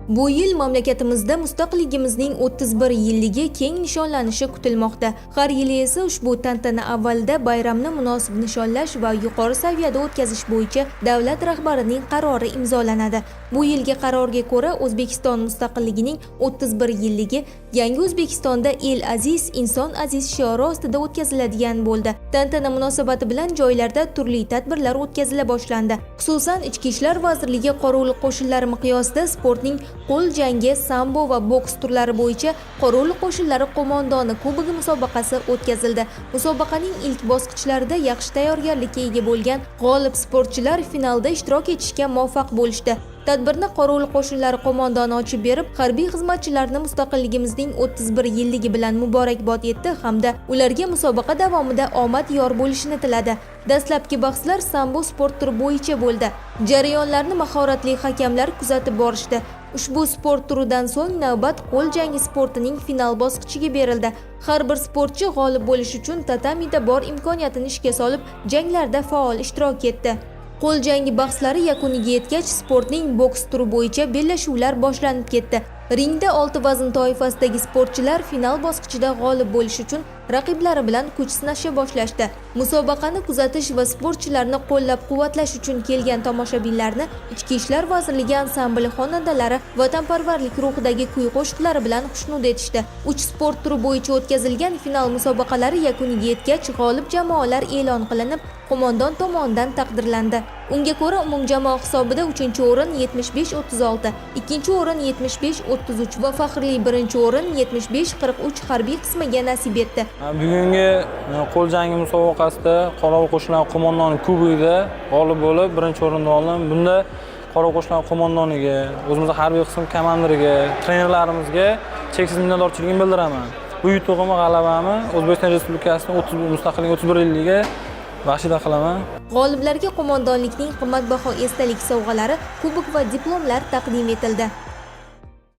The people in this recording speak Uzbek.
Bu yil mamlakatimizda mustaqilligimizning 31 yilligi keng nishonlanishi kutilmoqda. Har yili esa ushbu tantana avvalida bayramni munosib nishonlash va yuqori saviyada o'tkazish bo'yicha davlat rahbarining qarori imzolanadi. Bu yilgi qarorga ko'ra O'zbekiston mustaqilligining 31 yilligi Yangi O'zbekistonda el aziz, inson aziz shiori ostida o'tkaziladigan bo'ldi. Tantana munosabati bilan joylarda turli tadbirlar o'tkazila boshlandi. Xususan, Ichki ishlar vazirligi Qorovul qo'shinlari miqyosida sportning qo'l jangi, sambo va boks turlari bo'yicha Qorovul qo'shinlari qo'mondoni kubogi musobaqasi o'tkazildi. Musobaqaning ilk bosqichlarida yaxshi tayyorgarlikka ega bo'lgan g'olib sportchilar finalda ishtirok etishga muvaffaq bo'lishdi. Tadbirni Qorovul qo'shinlari qo'mondoni ochib berib, harbiy xizmatchilarni mustaqilligimizning 31 yilligi bilan muborakbod etdi hamda ularga musobaqa davomida omad yor bo'lishini tiladi. Dastlabki bahslar sambo sport turi bo'yicha bo'ldi. Jarayonlarni mahoratli hakamlar kuzatib borishdi. Ushbu sport turidan so'ng navbat qo'l jangi sportining final bosqichiga berildi. Har bir sportchi g'olib bo'lish uchun tatamida bor imkoniyatini ishga solib, janglarda faol ishtirok etdi. Qo'l jangi bahslari yakuniga yetgach, sportning boks turi bo'yicha bellashuvlar boshlanib ketdi. Ringda 6 vazn toifasidagi sportchilar final bosqichida g'olib bo'lish uchun raqiblari bilan kuch sinashga boshlashdi. Musobaqani kuzatish va sportchilarni qo'llab-quvvatlash uchun kelgan tomoshabinlarni Ichki ishlar vazirligi ansambli xonandalari vatanparvarlik ruhidagi kuy-qo'shiqlari bilan xushnud etishdi. 3 sport turi bo'yicha o'tkazilgan final musobaqalari yakuniga yetgach, g'olib jamoalar e'lon qilinib, qo'mondon tomonidan taqdirlandi. Unga ko'ra umumjamoa hisobida 3-o'rin 75-36, 2-o'rin 75-33 va faxrli 1-o'rin 75-43 harbiy qismiga nasib etdi. Bugungi qo'l jangi musobaqasida Qorovul qo'shinlari qo'mondoni kubogida g'olib bo'lib 1-o'rinni oldim. Bunda Qorovul qo'shinlari qo'mondoniga, o'zimizning harbiy qism komandiriga, trenerlarimizga cheksiz minnatdorchiligimni bildiraman. Bu yutug'imni, g'alabamni O'zbekiston Respublikasining mustaqillik 31 yilligiga baxshida qilaman. G'oliblarga qo'mondonlikning qimmatbaho esdalik sovg'alari, kubok va diplomlar taqdim etildi.